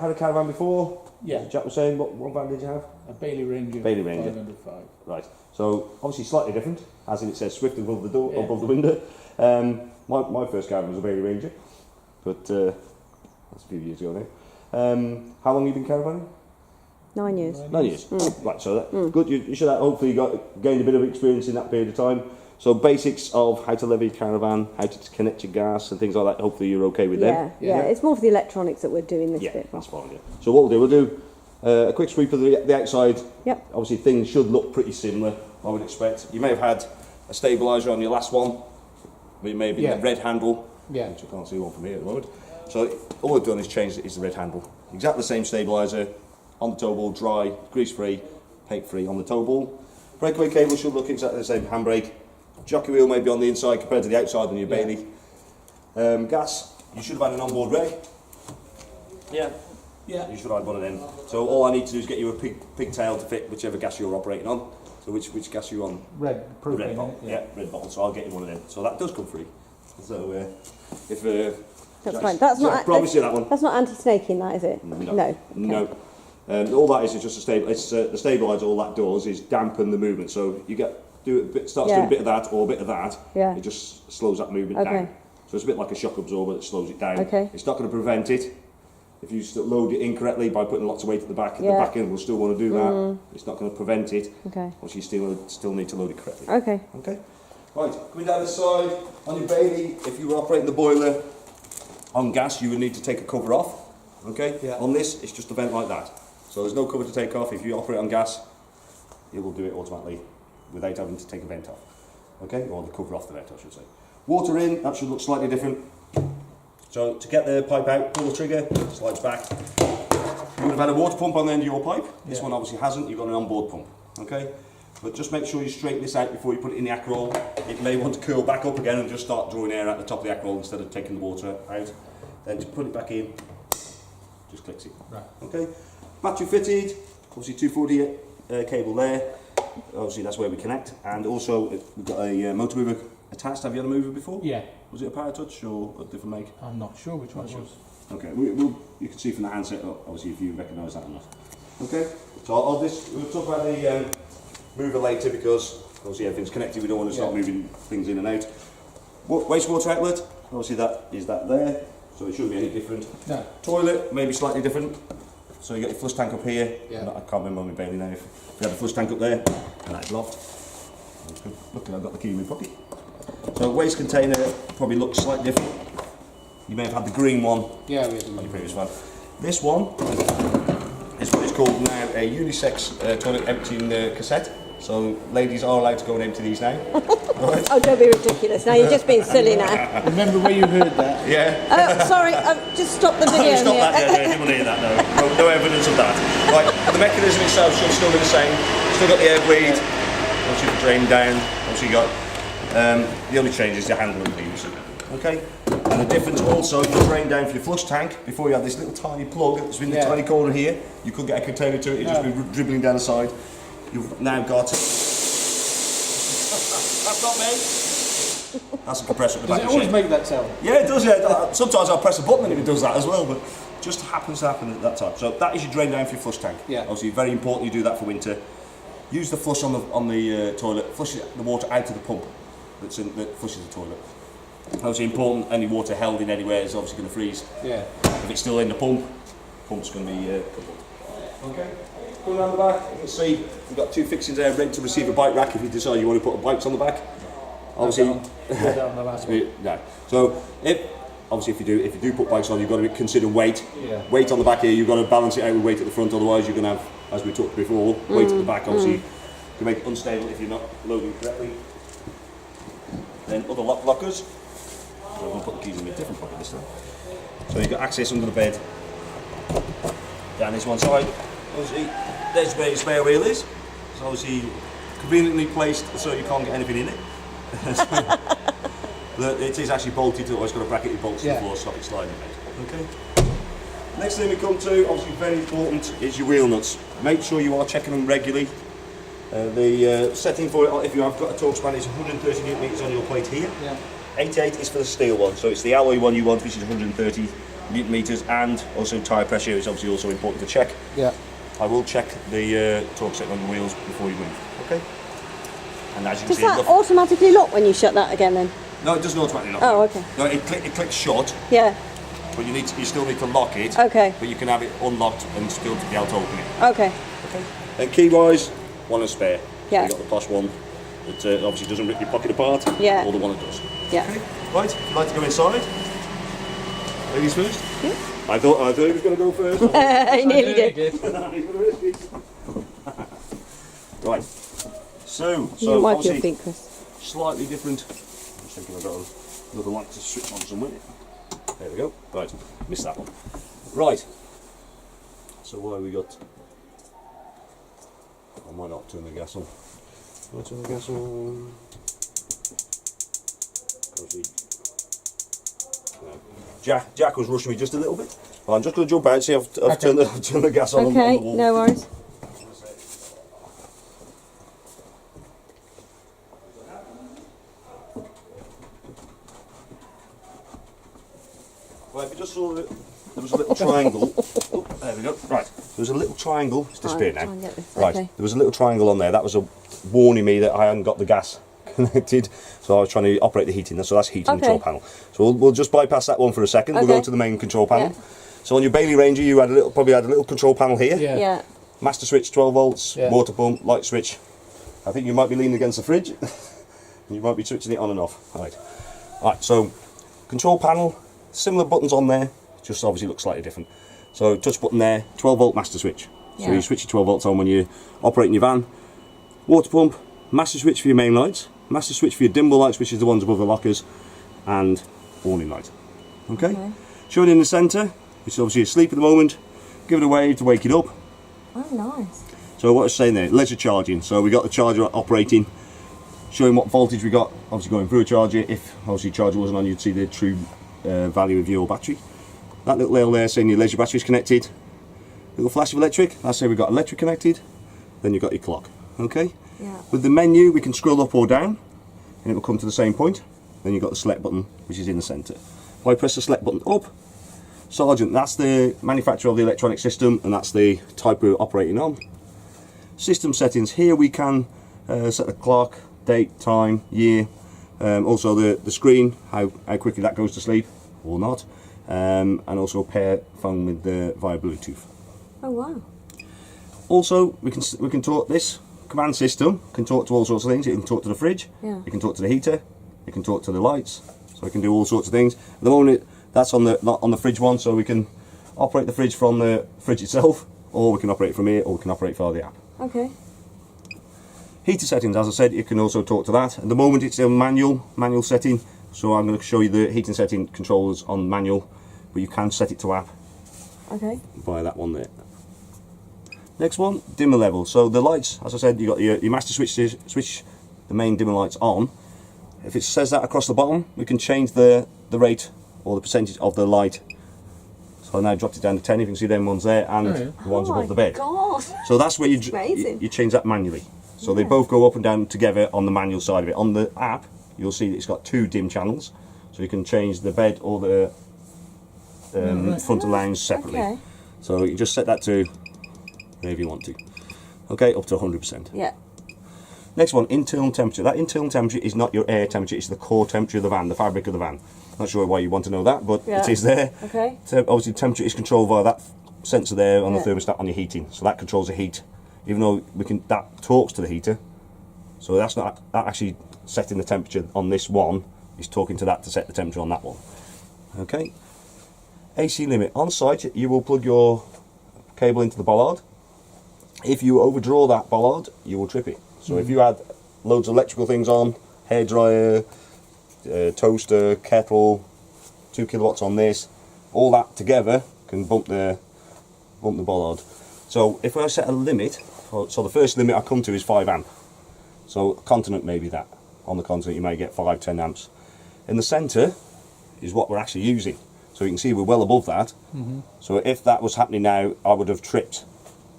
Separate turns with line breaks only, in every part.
had a caravan before?
Yeah.
Jack was saying, what van did you have?
A Bailey Ranger.
Bailey Ranger.
505.
Right. So obviously slightly different, as in it says Swift above the door,
Yeah.
above the window. My first caravan was a Bailey Ranger, but that's a few years ago now. How long have you been caravanning?
9 years.
9 years. Right, so that's good. You should have hopefully gained a bit of experience in that period of time. So basics of how to levy a caravan, how to connect your gas and things like that, hopefully you're okay with them.
Yeah. It's more for the electronics that we're doing this
Yeah,
bit for.
that's fine. Yeah. So what we'll do a quick sweep of the outside.
Yep.
Obviously things should look pretty similar, I would expect. You may have had a stabiliser on your last one, but it may have been the red handle,
Yeah.
which I can't see one from here at the moment. So all I've done is change is the red handle. Exactly the same stabiliser on the tow ball, dry, grease free, paint free on the tow ball. Breakaway cable should look exactly the same, handbrake. Jockey wheel may be on the inside compared to the outside on your Bailey. Gas, you should have had an onboard ray. Yeah.
Yeah.
You should have had one of them. So all I need to do is get you a pigtail to fit whichever gas you're operating on. So which gas are you on?
Red. Propane,
Red bottle.
innit?
Yeah, red bottle. So I'll get you one of them. So that does come free. So if
That's fine. That's
Jack
not.
promise you that one.
That's not anti-snaking, that is it? No.
No. All that is just a stable. It's the stabiliser. All that does is dampen the movement. So you starts doing a bit of that or a bit of that.
Yeah.
It just slows that movement down. So it's a bit like a shock absorber that slows it down.
Okay.
It's not going to prevent it. If you load it incorrectly by putting lots of weight at the back, the back end will still want to do that. It's not going to prevent it.
Okay.
Obviously, you still need to load it correctly.
Okay.
Okay. Right. Coming down the side on your Bailey, if you were operating the boiler on gas, you would need to take a cover off. Okay.
Yeah.
On this, it's just a vent like that. So there's no cover to take off. If you operate on gas, it will do it automatically without having to take a vent off. Okay, or the cover off the vent, I should say. Water in, that should look slightly different. So to get the pipe out, pull the trigger, slides back. You would have had a water pump on the end of your pipe. This one obviously hasn't, you've got an onboard pump. Okay, but just make sure you straighten this out before you put it in the Akrol. It may want to curl back up again and just start drawing air out the top of the Akrol instead of taking the water out. Then to put it back in, just clicks it.
Right.
Okay, battery fitted, obviously 240 cable there. Obviously that's where we connect, and also we've got a motor mover attached. Have you had a mover before?
Yeah.
Was it a Power Touch or a different make?
I'm not sure which one it was.
Okay, you can see from the handset, obviously, if you recognise that or not. Okay, so we'll talk about the mover later because obviously everything's connected. We don't want to start moving things in and out. Wastewater outlet, obviously that is that there, so it shouldn't be any different.
No.
Toilet, maybe slightly different. So you got your flush tank up here.
Yeah.
I can't remember on my Bailey now. If you have a flush tank up there, and that's locked. Look, I've got the key in my pocket. So waste container probably looks slightly different. You may have had the green one
Yeah, we had
on your previous one. This one is what is called now a unisex toilet emptying cassette. So ladies are allowed to go and empty these now. Right?
Oh, don't be ridiculous. Now you're just being silly now.
Remember where you heard that?
Yeah.
Oh, sorry. Just stop the video.
Stop
here.
that, yeah, didn't want to hear that, no evidence of that. Right, the mechanism itself should still be the same. Still got the air bleed, obviously the drain down, obviously you got, the only change is the handle and leaves. Okay, and the difference also, you drain down for your flush tank, before you have this little tiny plug that's in the tiny corner here, you could get a container to it, it'd just be dribbling down the side. You've now got, that's not me. That's a compressor at the
Does
back
it
of the
always
shape.
make that sound?
Yeah, it does, yeah. Sometimes I'll press a button and it does that as well, but just happens to happen at that time. So that is your drain down for your flush tank.
Yeah.
Obviously, very important you do that for winter. Use the flush on the toilet, flush the water out of the pump that flushes the toilet. Obviously important, any water held in anywhere is obviously going to freeze.
Yeah.
If it's still in the pump's going to be coupled. Okay. Going around the back, you can see we've got two fixings there ready to receive a bike rack if you decide you want to put bikes on the back. Obviously,
on the last one.
no. So if you do put bikes on, you've got to consider weight.
Yeah.
Weight on the back here, you've got to balance it out with weight at the front. Otherwise, you're going to have, as we talked before, weight at the back. Obviously, can make it unstable if you're not loading correctly. Then other lock blockers. So I'm going to put the keys in a different pocket this time. So you've got access under the bed. Down this one side. Obviously, there's where your spare wheel is. It's obviously conveniently placed so you can't get anything in it. But it is actually bolted, so it's got a bracket it bolts to the floor to stop it sliding out. Okay. Next thing we come to, obviously very important, is your wheel nuts. Make sure you are checking them regularly. The setting for it, if you have got a torque span, is 130 Nm on your plate here.
Yeah.
88 is for the steel one, so it's the alloy one you want, which is 130 Newton meters, and also tyre pressure is obviously also important to check.
Yeah.
I will check the torque setting on the wheels before you move. Okay. And as you can
Does
see,
that automatically lock when you shut that again then?
no, it doesn't automatically lock.
Oh, okay.
No, it clicks shut,
Yeah.
but you still need to lock it.
Okay.
But you can have it unlocked and still to be able to open it.
Okay.
And key wise, one and spare.
Yeah.
So you got the Posh one that obviously doesn't rip your pocket apart.
Yeah.
Or the one that does.
Yeah.
Okay. Right. If you'd like to go inside. Ladies first.
Yeah.
I thought he was going to go first.
He nearly did.
Right. So
You didn't wipe your
obviously
feet, Chris.
slightly different. I'm just thinking I've got another light to switch on somewhere. There we go. Right. Missed that one. Right. So what have we got? I might not turn the gas on. Might turn the gas on. No. Jack was rushing me just a little bit. Well, I'm just going to jump out. See, I've turned the gas on
Okay,
the wall.
no worries.
Right, we just saw that there was a little triangle. Oh, there we go. Right, there was a little triangle. It's disappeared
Try
now.
and get this,
Right,
okay.
there was a little triangle on there. That was warning me that I hadn't got the gas connected. So I was trying to operate the heating. So that's heating control
Okay.
panel. So we'll just bypass that one for a second. We'll go
Okay.
to the main control panel.
Yeah.
So on your Bailey Ranger, you probably had a little control panel here.
Yeah.
Yeah.
Master switch, 12 volts,
Yeah.
water pump, light switch. I think you might be leaning against the fridge. You might be switching it on and off. Right. Right, so control panel, similar buttons on there, just obviously looks slightly different. So touch button there, 12 volt master switch. So
Yeah.
you switch your 12 volts on when you're operating your van. Water pump, master switch for your main lights, master switch for your dimmable lights, which is the ones above the lockers, and warning light. Okay? Showing in the centre, which is obviously asleep at the moment, give it a wave to wake it up.
Oh, nice.
So what I was saying there, leisure charging. So we got the charger operating, showing what voltage we got, obviously going through a charger. If obviously the charger wasn't on, you'd see the true value of your battery. That little L there saying your leisure battery is connected. Little flash of electric, that's say we've got electric connected. Then you've got your clock, okay?
Yeah.
With the menu, we can scroll up or down, and it will come to the same point. Then you've got the select button, which is in the centre. If I press the select button up, Sergeant, that's the manufacturer of the electronic system, and that's the type we're operating on. System settings, here we can set the clock, date, time, year, also the screen, how quickly that goes to sleep or not, and also pair phone with via Bluetooth.
Oh, wow.
Also, we can talk, this command system can talk to all sorts of things. It can talk to the fridge,
Yeah.
it can talk to the heater, it can talk to the lights, so it can do all sorts of things. At the moment, that's not on the fridge one, so we can operate the fridge from the fridge itself, or we can operate from here, or we can operate via the app.
Okay.
Heater settings, as I said, you can also talk to that. At the moment, it's a manual setting, so I'm going to show you the heating setting controls on manual, but you can set it to app
Okay.
via that one there. Next one, dimmer level. So the lights, as I said, you got your master switch the main dimmer lights on. If it says that across the bottom, we can change the rate or the percentage of the light. So I now dropped it down to 10. You can see them ones there and the ones above the bed.
God.
So that's where
Amazing.
you change that manually. So they both go up and down together on the manual side of it. On the app, you'll see that it's got 2 dim channels, so you can change the bed or the front of lounge separately.
Okay.
So you just set that to wherever you want to. Okay, up to 100%.
Yeah.
Next one, internal temperature. That internal temperature is not your air temperature, it's the core temperature of the van, the fabric of the van. Not sure why you want to know that, but
Yeah.
it is there.
Okay.
So obviously temperature is controlled via that sensor there on
Yeah.
the thermostat on your heating. So that controls the heat. Even though that talks to the heater. So that's not that actually setting the temperature on this one, is talking to that to set the temperature on that one. Okay. AC limit. On site you will plug your cable into the bollard. If you overdraw that bollard, you will trip it. So if you had loads of electrical things on, hairdryer, toaster, kettle, 2 kilowatts on this, all that together can bump the bollard. So if I set a limit, so the first limit I come to is 5 amp. So continent may be that. On the continent you may get 5-10 amps. In the centre is what we're actually using. So you can see we're well above that. So if that was happening now, I would have tripped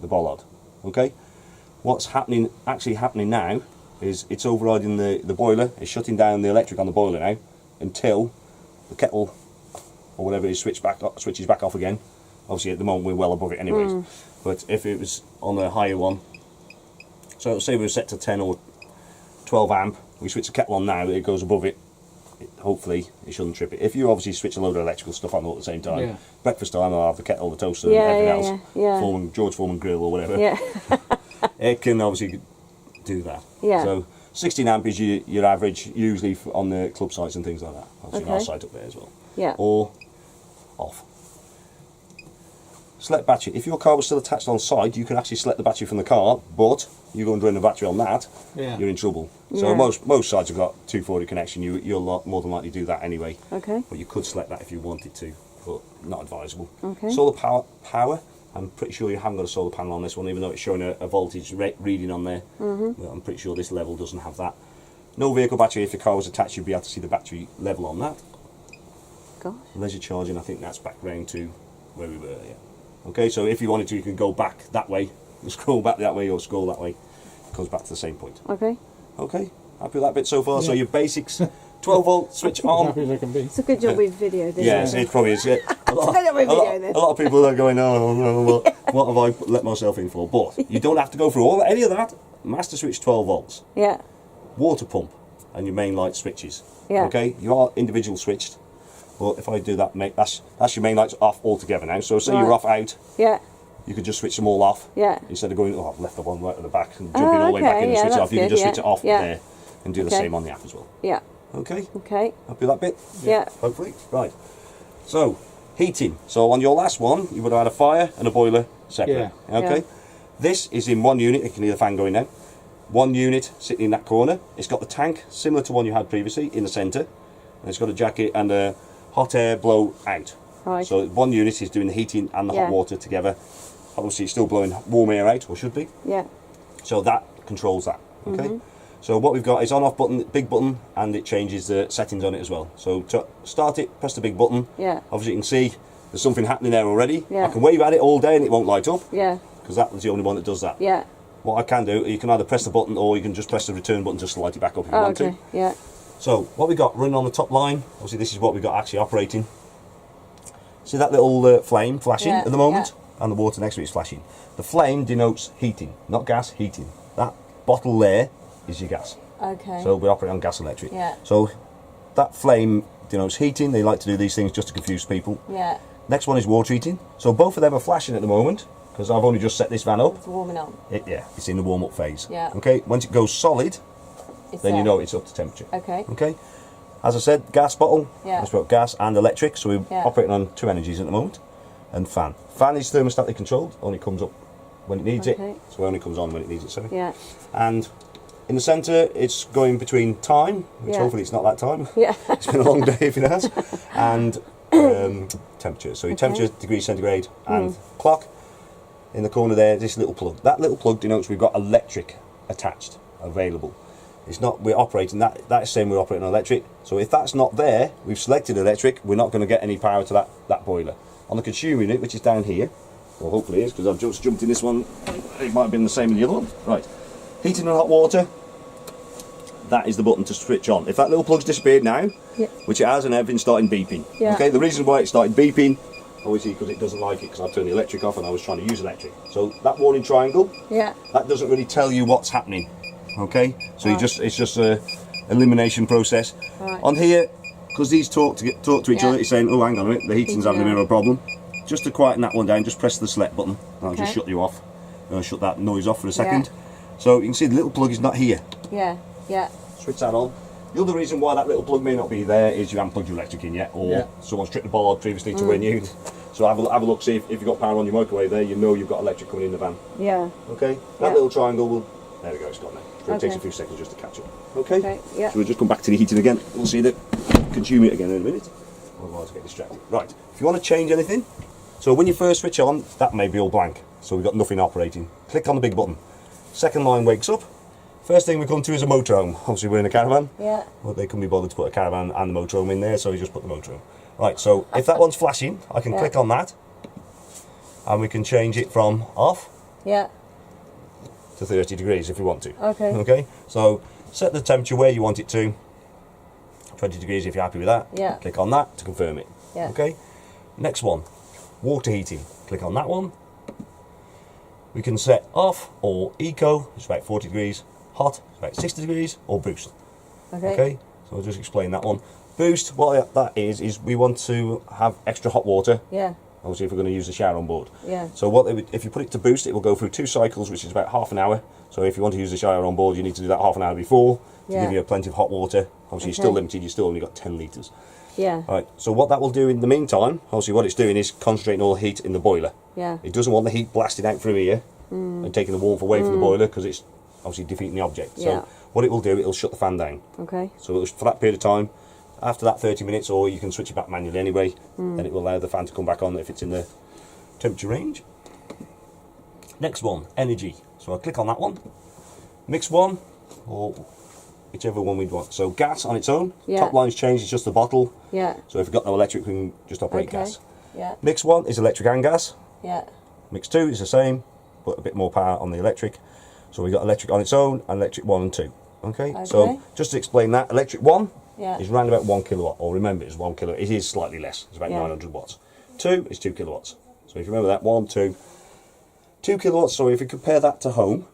the bollard. Okay? What's actually happening now is it's overriding the boiler, it's shutting down the electric on the boiler now until the kettle or whatever it is switches back off again. Obviously at the moment we're well above it anyways. But if it was on a higher one, so say we were set to 10 or 12 amp, we switch the kettle on now, it goes above it. Hopefully it shouldn't trip it. If you obviously switch a load of electrical stuff on all at the same time,
Yeah.
breakfast time I'll have the kettle, the toaster
Yeah,
and everything
yeah,
else,
yeah.
George Foreman grill or whatever,
Yeah.
it can obviously do that.
Yeah.
So 16 amp is your average usually on the club sites and things like that. Obviously
Okay.
our site up there as well.
Yeah.
Or off. Select battery. If your car was still attached on site, you can actually select the battery from the car, but you go and drain the battery on that,
Yeah.
you're in trouble. So
Yeah.
most sites have got 240 connection. You'll more than likely do that anyway.
Okay.
But you could select that if you wanted to, but not advisable.
Okay.
Solar power. I'm pretty sure you haven't got a solar panel on this one, even though it's showing a voltage reading on there. Well, I'm pretty sure this level doesn't have that. No vehicle battery. If your car was attached, you'd be able to see the battery level on that.
Gosh.
Leisure charging, I think that's back round to where we were, yeah. Okay, so if you wanted to, you can go back that way, scroll back that way, or scroll that way. It comes back to the same point.
Okay.
Okay, happy with that bit so far? So
Yeah.
your basics, 12 volt switch
As
on.
happy as I can be.
It's a good job we've videoed this.
Yes, it probably is. Yeah. A lot,
Don't know we're videoing this.
a lot of people are going, oh no, what have I let myself in for? But you don't have to go through any of that. Master switch 12 volts,
Yeah.
water pump, and your main light switches.
Yeah.
Okay, you are individual switched. But if I do that, that's your main lights off altogether now. So say
Right.
you're off out,
Yeah.
you could just switch them all off.
Yeah.
Instead of going, oh, I've left the one right at the back and jumping all the way back
okay,
in and
yeah,
switch it
that's
off. You can
good,
just
yeah,
switch it off
yeah.
there and do the
Okay.
same on the app as well.
Yeah.
Okay,
Okay.
happy with that bit?
Yeah.
Hopefully. Right. So, heating. So on your last one, you would have had a fire and a boiler separate.
Yeah.
Okay.
Yeah.
This is in one unit. You can hear the fan going now. One unit sitting in that corner. It's got the tank similar to one you had previously in the centre, and it's got a jacket and a hot air blow out.
Right.
So one unit is doing the heating and the
Yeah.
hot water together. Obviously, it's still blowing warm air out, or should be.
Yeah.
So that controls that. Okay. So what we've got is on-off button, big button, and it changes the settings on it as well. So to start it, press the big button.
Yeah.
Obviously, you can see there's something happening there already.
Yeah.
I can wave at it all day and it won't light up
Yeah.
because that was the only one that does that.
Yeah.
What I can do, you can either press the button or you can just press the return button just to light it back up if you
Oh,
want
okay.
to.
Yeah.
So what we got running on the top line, obviously this is what we've got actually operating. See that little flame flashing
Yeah,
at the moment? And the water next to it is flashing. The flame denotes heating, not gas, heating. That bottle there is your gas.
Okay.
So we operate on gas and electric.
Yeah.
So that flame denotes heating. They like to do these things just to confuse people.
Yeah.
Next one is water heating. So both of them are flashing at the moment because I've only just set this van up.
It's warming up.
Yeah, it's in the warm-up phase.
Yeah.
Okay, once it goes solid,
It's
then you
there.
know it's up to temperature.
Okay.
Okay. As I said, gas bottle.
Yeah.
That's about gas and electric. So we're
Yeah.
operating on two energies at the moment. And fan. Fan is thermostatically controlled. Only comes up when it needs
Okay.
it. So it only comes on when it needs it. Sorry.
Yeah.
And in the centre, it's going between time, which
Yeah.
hopefully it's not that time.
Yeah.
It's been a long day if it has. And temperature. So your temperature, degrees centigrade, and clock. In the corner there, this little plug. That little plug denotes we've got electric attached, available. It's not, we're operating, that is saying we're operating on electric. So if that's not there, we've selected electric, we're not going to get any power to that boiler. On the consumer unit, which is down here, well hopefully it is, because I've just jumped in this one, it might have been the same in the other one. Right, heating and hot water, that is the button to switch on. If that little plug's disappeared now,
Yeah.
which it has, and everything's starting beeping.
Yeah.
Okay, the reason why it started beeping, obviously because it doesn't like it, because I've turned the electric off and I was trying to use electric. So that warning triangle,
Yeah.
that doesn't really tell you what's happening. Okay, so you it's just a elimination process.
Right.
On here, because these talk to each
Yeah.
other, it's saying, oh hang on a minute, the heating's having a bit of a problem. Just to quieten that one down, just press the select button and I'll just
Okay.
shut you off. Shut that noise off for a second. So you can see the little plug is not here.
Yeah. Yeah.
Switch that on. The other reason why that little plug may not be there is you haven't plugged your electric in yet, or
Yeah.
someone's tripped the board previously to when you. So have a look, see if you've got power on your microwave there, you know you've got electric coming in the van.
Yeah.
Okay? That
Yeah.
little triangle will. There we go, it's gone now. So it takes
Okay.
a few seconds just to catch up. Okay?
Okay. Yeah.
So we'll just come back to the heating again. We'll see the consume it again in a minute. Otherwise I get distracted. Right. If you want to change anything, so when you first switch on, that may be all blank. So we've got nothing operating. Click on the big button. Second line wakes up. First thing we come to is a motorhome. Obviously we're in a caravan.
Yeah.
Well, they couldn't be bothered to put a caravan and the motorhome in there, so we just put the motorhome. Right, so if that one's flashing, I can
Yeah.
click on that, and we can change it from off
Yeah.
to 30 degrees if we want to.
Okay.
Okay, so set the temperature where you want it to, 20 degrees if you're happy with that.
Yeah.
Click on that to confirm it.
Yeah.
Okay, Next one, water heating. Click on that one. We can set off or eco, it's about 40 degrees, hot, it's about 60 degrees, or boost.
Okay.
So I'll just explain that one. Boost, what that is we want to have extra hot water.
Yeah.
Obviously, if we're going to use the shower on board.
Yeah.
So if you put it to boost, it will go through 2 cycles, which is about half an hour. So if you want to use the shower on board, you need to do that half an hour before to
Yeah.
give you plenty of hot water. Obviously, you're still limited. You've still only got 10 litres.
Yeah.
All right. So what that will do in the meantime, obviously, what it's doing is concentrating all the heat in the boiler.
Yeah.
It doesn't want the heat blasted out through here and taking the warmth away from the boiler because it's obviously defeating the object.
Yeah.
So what it will do, it'll shut the fan down.
Okay.
So for that period of time, after that 30 minutes, or you can switch it back manually anyway, then it will allow the fan to come back on if it's in the temperature range. Next one, energy. So I'll click on that one. Mix one, or whichever one we'd want. So gas on its own.
Yeah.
Top line's changed, it's just the bottle.
Yeah.
So if we've got no electric, we can just operate
Okay.
gas.
Yeah.
Mix one is electric and gas.
Yeah.
Mix two is the same, but a bit more power on the electric. So we've got electric on its own and electric 1 and 2. Okay? So
Okay.
just to explain that, electric 1
Yeah.
is around about 1 kilowatt, or remember it's 1 kilowatt, it is slightly less, it's about
Yeah.
900 watts. 2 is 2 kilowatts. So if you remember that, 1, 2. 2 kilowatts, so if you compare that to home,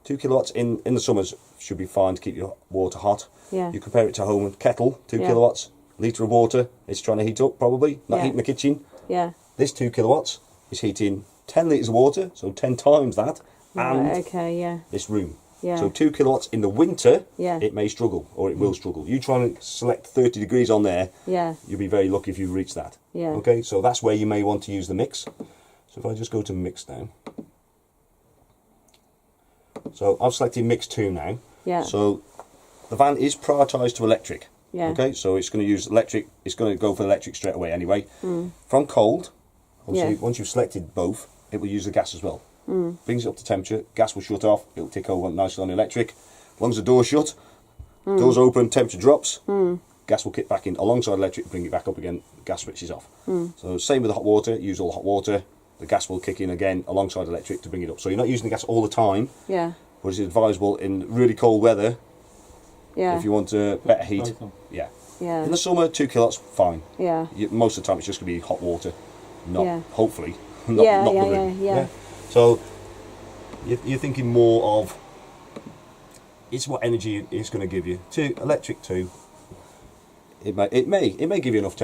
2 kilowatts in the summers should be fine to keep your water hot.
Yeah.
You compare it to home with kettle, 2
Yeah.
kilowatts, litre of water, it's trying to heat up probably, not
Yeah.
heating the kitchen.
Yeah.
This 2 kilowatts is heating 10 litres of water, so 10 times that, and
Right, okay. Yeah.
this room.
Yeah.
So 2 kilowatts in the winter,
Yeah.
it may struggle, or it will struggle. You try and select 30 degrees on there,
Yeah.
you'll be very lucky if you reach that.
Yeah.
Okay, so that's where you may want to use the mix. So if I just go to mix now. So I've selected mix 2 now.
Yeah.
So the van is prioritised to electric.
Yeah.
Okay, so it's going to use electric, it's going to go for electric straight away anyway. From cold, obviously,
Yeah.
once you've selected both, it will use the gas as well. Brings it up to temperature, gas will shut off, it'll tick over nicely on the electric. As long as the door's shut, doors open, temperature drops, gas will kick back in alongside electric, bring it back up again, gas switches off. So same with the hot water, use all the hot water, the gas will kick in again alongside electric to bring it up. So you're not using the gas all the time,
Yeah.
but it's advisable in really cold weather,
Yeah.
if you want better heat.
Both of them.
Yeah.
Yeah.
In the summer, 2 kilowatts, fine.
Yeah.
Most of the time it's just going to be hot water, not,
Yeah.
hopefully, not,
Yeah,
not
yeah,
the room.
yeah.
So you're thinking more of, it's what energy it's going to give you. Electric 2, it may give you enough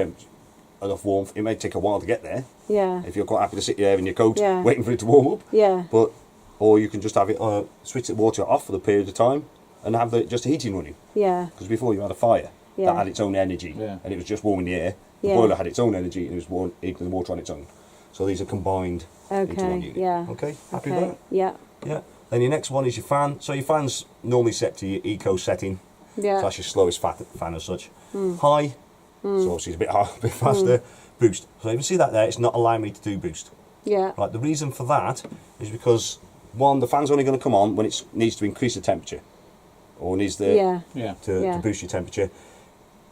enough warmth. It may take a while to get there.
Yeah.
If you're quite happy to sit there in your coat,
Yeah.
waiting for it to warm up.
Yeah.
But, or you can just have it, switch the water off for the period of time and have just the heating running.
Yeah.
Because before you had a fire
Yeah.
that had its own energy,
Yeah.
and it was just warming the air. The
Yeah.
boiler had its own energy, and it was heating the water on its own. So these are combined into one
Okay.
unit.
Yeah.
Okay, happy
Okay.
with that?
Yeah.
Yeah. Then your next one is your fan. So your fan's normally set to your eco setting.
Yeah.
So that's your slowest fan as such. High, so obviously it's a bit high, a bit faster. Boost. So you can see that there, it's not allowing me to do boost.
Yeah.
Right, the reason for that is because, one, the fan's only going to come on when it needs to increase the temperature. Or needs the
Yeah.
Yeah.
to
Yeah.
boost your temperature.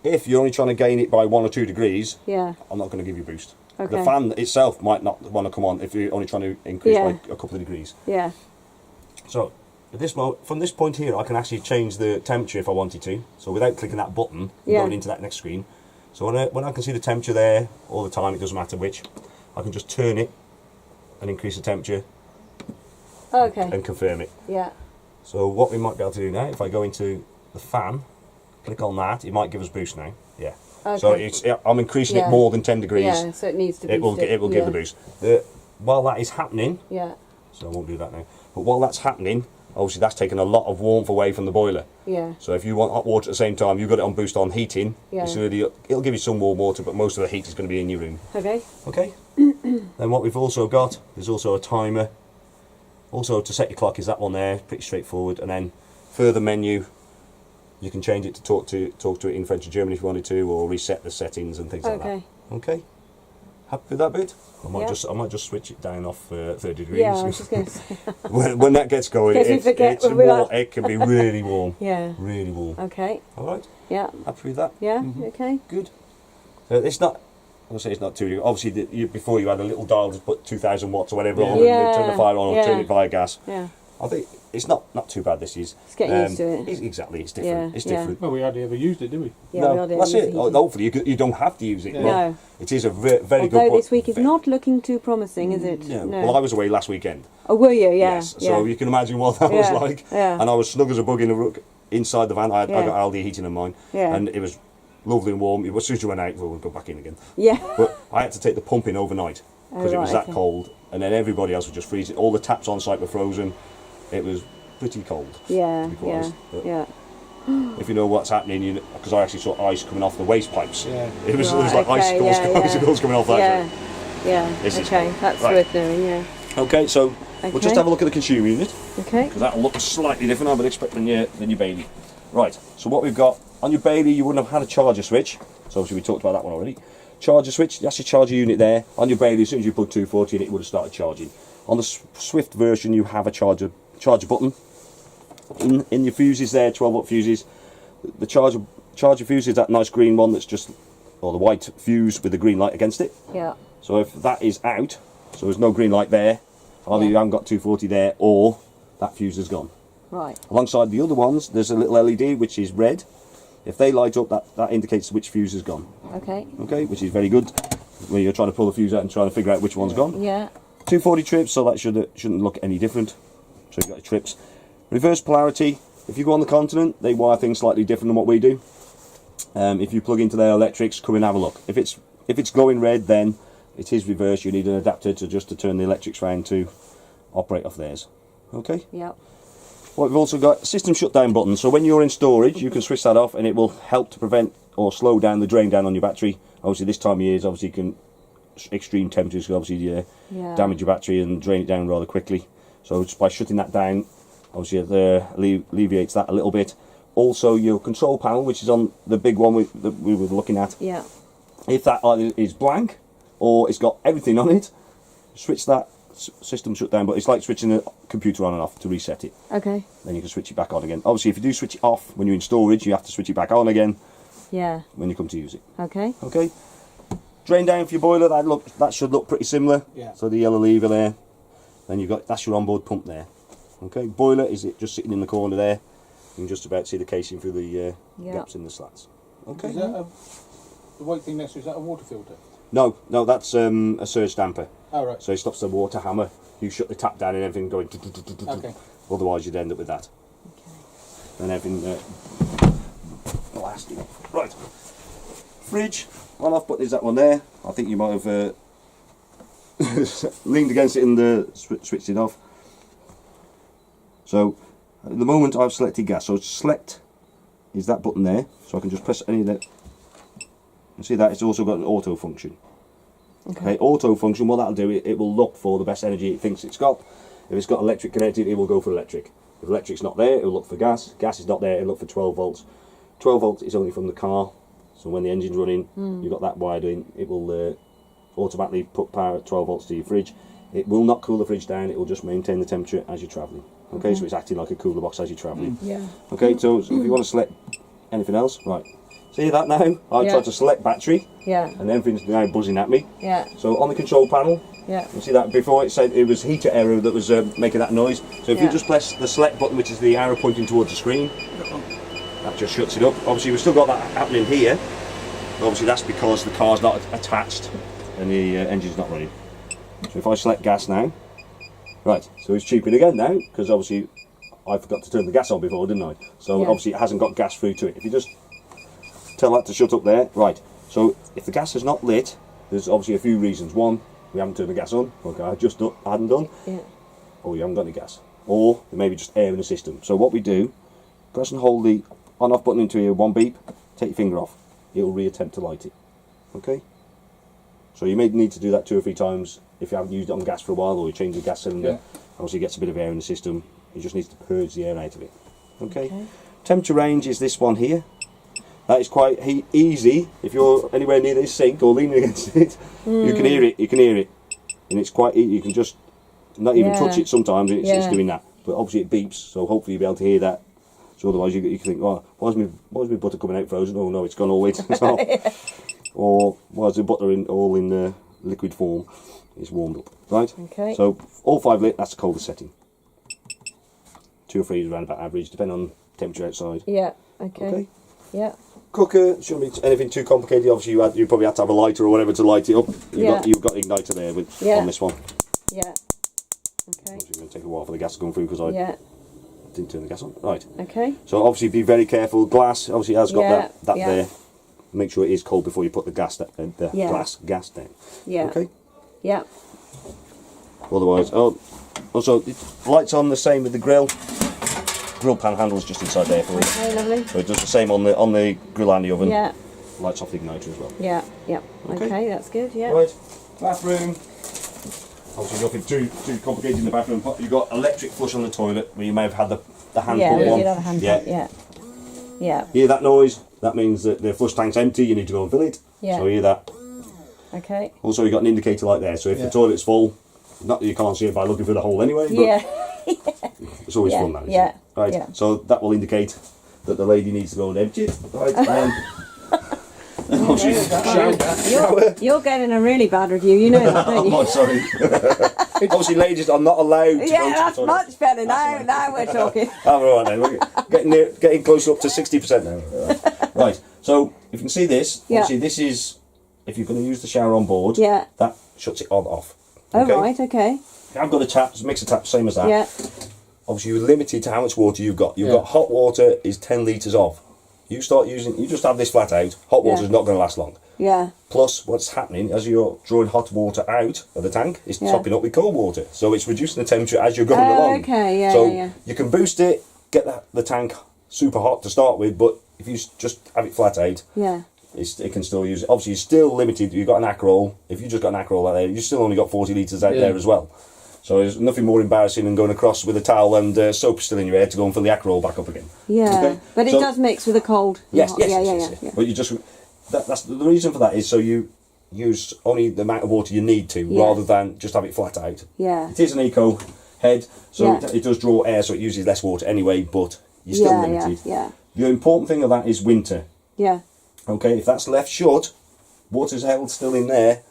If you're only trying to gain it by 1 or 2 degrees,
Yeah.
I'm not going to give you a boost. The
Okay.
fan itself might not want to come on if you're only trying to increase
Yeah.
by a couple of degrees.
Yeah.
So at this from this point here, I can actually change the temperature if I wanted to. So without clicking that button, and
Yeah.
going into that next screen. So when I can see the temperature there all the time, it doesn't matter which, I can just turn it and increase the temperature
Okay.
and confirm it.
Yeah.
So what we might be able to do now, if I go into the fan, click on that, it might give us boost now. Yeah. So
Okay.
I'm increasing
Yeah.
it more than 10 degrees.
Yeah. So it needs to be.
It will give the boost. While that is happening,
Yeah.
so I won't do that now. But while that's happening, obviously that's taking a lot of warmth away from the boiler.
Yeah.
So if you want hot water at the same time, you've got it on boost on heating.
Yeah.
It'll give you some warm water, but most of the heat is going to be in your room.
Okay.
Okay. Then what we've also got, there's also a timer. Also to set your clock is that one there, pretty straightforward. And then further menu, you can change it to talk to it in French or German if you wanted to, or reset the settings and things like
Okay.
that. Okay. Happy with that bit? I
Yeah.
might just switch it down off 30 degrees.
Yeah. I was just going to say.
when that gets going,
Guess we forget
it's
when we're
warm,
like-
it can be really warm.
Yeah.
Really warm.
Okay.
All right.
Yeah.
Happy with that?
Yeah. Okay.
Good. It's not. I'll say it's not too. Obviously, before you had a little dial to put 2,000 watts or whatever on,
Yeah.
and turn the fire on or
Yeah.
turn it via gas.
Yeah.
I think it's not too bad. This is.
It's getting used to it.
Exactly, it's different.
Yeah,
it's
yeah.
different.
Well, we hardly ever used it, did we?
Yeah,
no,
we are doing
that's it.
heating.
Hopefully, you don't have to use it.
Yeah.
but
No.
it is a very good.
Although this week is
ve-
not looking too promising, is it?
No. Well, I was away last weekend.
Oh, were you? Yeah.
Yes.
yeah.
So you can imagine what that
Yeah,
was like.
yeah.
And I was snug as a bug in the rook inside the van. I
Yeah.
got Aldi heating in mine.
Yeah.
And it was lovely and warm. As soon as you went out, we'll go back in again.
Yeah.
But I had to take the pump in overnight because it was
right,
that
okay.
cold, and then everybody else was just freezing. All the taps on site were frozen. It was pretty cold.
Yeah.
To be quite
Yeah.
honest. But
Yeah.
if you know what's happening, because I actually saw ice coming off the waste pipes.
Yeah.
It was
Right,
like
okay,
icicles,
yeah, yeah.
icicles coming off that.
Yeah. Yeah.
This is
Okay.
cool.
That's
Right.
worth doing. Yeah.
Okay, so we'll just
Okay.
have a look at the consumer unit,
Okay.
because that'll look slightly different, I would expect, than your Bailey. Right, so what we've got on your Bailey, you wouldn't have had a charger switch. So obviously we talked about that one already. Charger switch, that's your charger unit there. On your Bailey, as soon as you plug 240 in, it would have started charging. On the Swift version, you have a charger button. In your fuses there, 12-volt fuses. The charger fuse is that nice green one that's just, or the white fuse with the green light against it.
Yeah.
So if that is out, so there's no green light there, either
Yeah.
you haven't got 240 there, or that fuse is gone.
Right.
Alongside the other ones, there's a little LED which is red. If they light up, that indicates which fuse is gone.
Okay.
Okay, which is very good when you're trying to pull the fuse out and trying to figure out which one's gone.
Yeah.
240 trips, so that shouldn't look any different. So you've got your trips. Reverse polarity. If you go on the continent, they wire things slightly different than what we do. If you plug into their electrics, come and have a look. If it's glowing red, then it is reverse. You need an adapter to turn the electrics round to operate off theirs. Okay.
Yeah.
Well, we've also got system shutdown button. So when you're in storage, you can switch that off, and it will help to prevent or slow down the drain down on your battery. Obviously, this time of year is obviously extreme temperatures can obviously
Yeah.
damage your battery and drain it down rather quickly. So just by shutting that down, obviously it alleviates that a little bit. Also, your control panel, which is on the big one that we were looking at,
Yeah.
if that either is blank or it's got everything on it, switch that system shutdown. But it's like switching a computer on and off to reset it.
Okay.
Then you can switch it back on again. Obviously, if you do switch it off when you're in storage, you have to switch it back on again
Yeah.
when you come to use it.
Okay.
Okay. Drain down for your boiler. That should look pretty similar.
Yeah.
So the yellow lever there. Then that's your onboard pump there. Okay. Boiler is it just sitting in the corner there. You can just about see the casing through the
Yeah.
gaps in the slats. Okay.
Is that the white thing next to, is that a water filter?
No, that's a surge damper.
Oh, right.
So it stops the water hammer. You shut the tap down and everything going.
Okay.
Otherwise, you'd end up with that. And everything blasting. Right. Fridge. On off button is that one there. I think you might have leaned against it and switched it off. So at the moment I've selected gas. So select is that button there. So I can just press any of that. You see that it's also got an auto function. Okay, auto function, what that'll do, it will look for the best energy it thinks it's got. If it's got electric connected, it will go for electric. If electric's not there, it will look for gas. Gas is not there, it'll look for 12 volts. 12 volts is only from the car, so when the engine's running, you've got that wired in, it will automatically put power at 12 volts to your fridge. It will not cool the fridge down, it will just maintain the temperature as you're travelling. Okay, so it's acting like a cooler box as you're travelling.
Yeah.
Okay, so if you want to select anything else, right. See that now? I
Yeah.
tried to select battery,
Yeah.
and everything's now buzzing at me.
Yeah.
So on the control panel,
Yeah.
you see that before it said it was heater error that was making that noise. So if you
Yeah.
just press the select button, which is the arrow pointing towards the screen, that just shuts it up. Obviously we've still got that happening here. Obviously that's because the car's not attached and the engine's not running. So if I select gas now, right, so it's cheaping again now, because obviously I forgot to turn the gas on before, didn't I? So
Yeah.
obviously it hasn't got gas through to it. If you just tell that to shut up there, right. So if the gas is not lit, there's obviously a few reasons. One, we haven't turned the gas on, okay, I just hadn't done,
Yeah.
or you haven't got any gas. Or there may be just air in the system. So what we do, press and hold the on-off button into here, one beep, take your finger off, it will reattempt to light it. Okay? So you may need to do that 2 or 3 times if you haven't used it on gas for a while, or you change the gas cylinder.
Yeah.
Obviously it gets a bit of air in the system, it just needs to purge the air out of it. Okay? Temperature range is this one here. That is quite easy. If you're anywhere near this sink or leaning against it, you can hear it. You can hear it, and it's quite easy. You can just not even touch
Yeah.
it. Sometimes it's
Yeah.
doing that, but obviously it beeps. So hopefully you'll be able to hear that. So otherwise you can think, oh, why is my butter coming out frozen? Oh no, it's gone all the way to the top. Or why is the butter all in liquid form? It's warmed up, right?
Okay.
So all 5 lit. That's the coldest setting. 2 or 3 is around about average, depending on temperature outside.
Yeah. Okay.
Okay.
Yeah.
Cooker shouldn't be anything too complicated. Obviously, you probably had to have a lighter or whatever to light it up. You've got igniter there on this one.
Yeah. Okay.
Obviously, it's going to take a while for the gas to come through because I didn't turn the gas on. Right.
Okay.
So obviously, be very careful. Glass obviously has got that
Yeah.
there. Make sure it is cold before you put the gas gas down.
Yeah.
Okay.
Yeah.
Otherwise, also lights on the same with the grill. Grill pan handle's just inside there for you.
Okay, lovely.
So it does the same on the grill and the oven.
Yeah.
Lights off the igniter as well.
Yeah. Yeah.
Okay.
Okay, that's good. Yeah.
Right. Bathroom. Obviously nothing too complicated in the bathroom. You've got electric flush on the toilet where you may have had the hand
Yeah,
pump
we
on.
did have a hand pump. Yeah. Yeah.
Hear that noise? That means that the flush tank's empty. You need to go and fill it.
Yeah.
So hear that.
Okay.
Also, you've got an indicator light there. So if the toilet's full, not that you can't see it by looking through the hole anyway. But
Yeah.
it's always
Yeah,
fun, that, isn't
yeah,
it? Right.
yeah.
So that will indicate that the lady needs to go and empty it. Right. And
You're getting a really bad review. You know that, don't you?
oh, sorry. Obviously, ladies are not allowed to
Yeah,
go to
that's
the toilet.
much better. Now we're talking.
Oh, right then. We're getting close up to 60% now. Right. So if you can see this,
Yeah.
obviously this is, if you're going to use the shower on board,
Yeah.
that shuts it on off.
Oh,
Okay?
right. Okay.
I've got a tap, just mix a tap, same as that.
Yeah.
Obviously you're limited to how much water you've got. You've got hot water is 10 litres of. You just have this flat out, hot water is not going to last long.
Yeah.
Plus, what's happening as you're drawing hot water out of the tank, it's topping up with cold water. So it's reducing the temperature as you're going along.
Okay, yeah,
so
yeah.
you can boost it, get the tank super hot to start with, but if you just have it flat out,
Yeah.
it can still use it. Obviously, you're still limited. You've got an Acrol. If you just got an Acrol out there, you've still only got 40 litres out there as well. So there's nothing more embarrassing than going across with a towel and soap still in your hair to go and fill the Acrol back up again.
Yeah.
Okay?
But it
So-
does mix with the cold.
Yes,
Yeah.
yes. But you just that's the reason for that is so you use only the amount of water you need to,
Yeah.
rather than just have it flat out.
Yeah.
It is an eco head, so
Yeah.
it does draw air, so it uses less water anyway. But you're still
Yeah.
limited.
Yeah.
The important thing of that is winter.
Yeah.
Okay, if that's left shut, water's held still in there.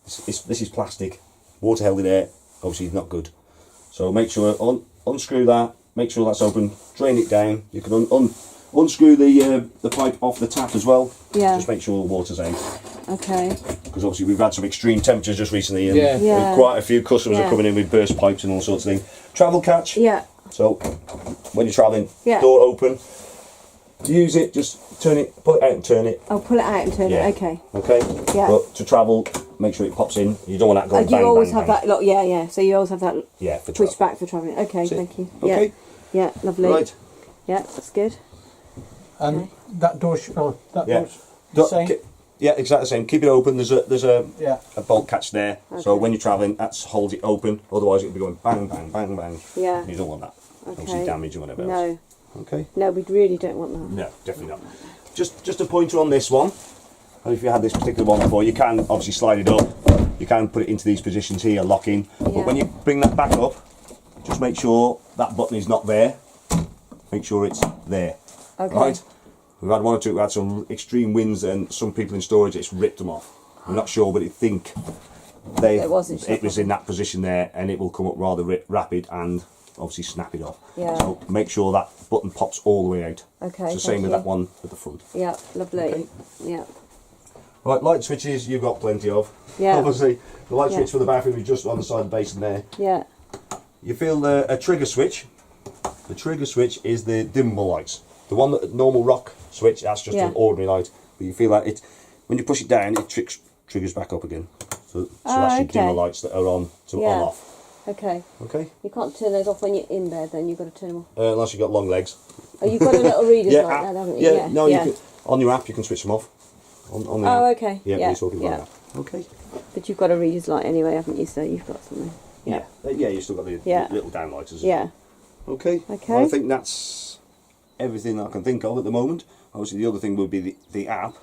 This is plastic. Water held in there, obviously not good. So make sure unscrew that. Make sure that's open. Drain it down. You can unscrew the pipe off the tap as well.
Yeah.
Just make sure the water's out.
Okay.
Because obviously we've had some extreme temperatures just recently, and
Yeah.
Yeah.
quite a few customers
Yeah.
are coming in with burst pipes and all sorts of things. Travel catch.
Yeah.
So when you're travelling,
Yeah.
door open. To use it, just turn it, pull it out and turn it.
I'll pull it out and turn
Yeah.
it. Okay.
Okay.
Yeah.
But to travel, make sure it pops in. You don't want that going
You
bang,
always
bang,
have
bang.
that. Look, yeah. So you always have that
Yeah, for
push
travel.
back for travelling. Okay.
That's it.
Thank you.
Okay.
Yeah. Yeah. Lovely.
Right.
Yeah. That's good.
And that door's that
Yeah.
door's the same.
Yeah, exactly the same. Keep it open. There's a
Yeah.
bolt catch there. So
Okay.
when you're travelling, that holds it open. Otherwise, it'll be going bang, bang, bang, bang.
Yeah.
You don't want that. Obviously,
Okay.
damage or whatever else.
No.
Okay.
No, we really don't want that.
No, definitely not. Just a pointer on this one. And if you had this particular one before, you can obviously slide it up. You can put it into these positions here, lock in.
Yeah.
But when you bring that back up, just make sure that button is not there. Make sure it's there.
Okay.
Right? We've had one or two, we had some extreme winds and some people in storage, it's ripped them off. I'm not sure, but I think
It wasn't shut
it was
off.
in that position there, and it will come up rather rapid and obviously snap it off.
Yeah.
So make sure that button pops all the way out.
Okay,
It's the same
thank
with
you.
that one at the front.
Yeah. Lovely.
Okay.
Yeah.
Right, light switches you've got plenty of.
Yeah.
Obviously, the light
Yeah.
switch for the bathroom is just on the side of the basin there.
Yeah.
You feel a trigger switch. The trigger switch is the dimmable lights. The one that normal rock switch, that's just
Yeah.
an ordinary light. But you feel like it when you push it down, it triggers back up again. So that's your
okay.
dimmer lights that are on to
Yeah.
on off.
Okay.
Okay,
You can't turn those off when you're in bed. Then you've got to turn them off.
unless you've got long legs.
Oh, you've got a little reader's
Yeah,
light
app-
there, haven't you?
yeah. No, you can, on your app you can switch them off. On the
Oh,
app.
okay.
Yeah,
Yeah,
you're talking about
yeah.
that. Okay.
But you've got a reader's light anyway, haven't you? So you've got something.
Yeah. Yeah, you still got the
Yeah.
little downlighters.
Yeah.
Okay.
Okay.
Well, I think that's everything I can think of at the moment. Obviously, the other thing would be the app.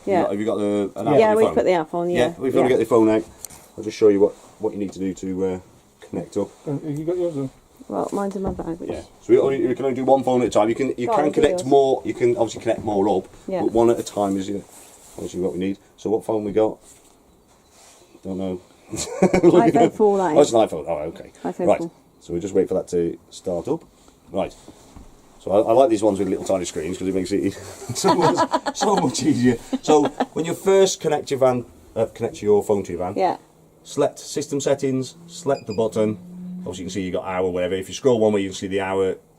Yeah.
Have you got an app on
Yeah,
your
we've
phone?
put the app on. Yeah.
We've got to get the phone out. I'll just show you what you need to do to connect up.
Have you got yours on?
Well, mine's in my bag. Which,
Yeah. So you can only do one phone at a time. You can
Right,
can
do
connect
yours.
more. You can obviously connect more up.
Yeah.
But one at a time is obviously what we need. So what phone we got? Don't know.
iPhone 4 that
Oh, it's
is.
an iPhone. Oh, okay.
iPhone
Right.
4.
So we just wait for that to start up. Right. So I like these ones with little tiny screens because it makes it so much easier. So when you first connect your phone to your van,
Yeah.
select system settings, select the button. Obviously you can see you got hour, whatever. If you scroll one way, you can see the hour.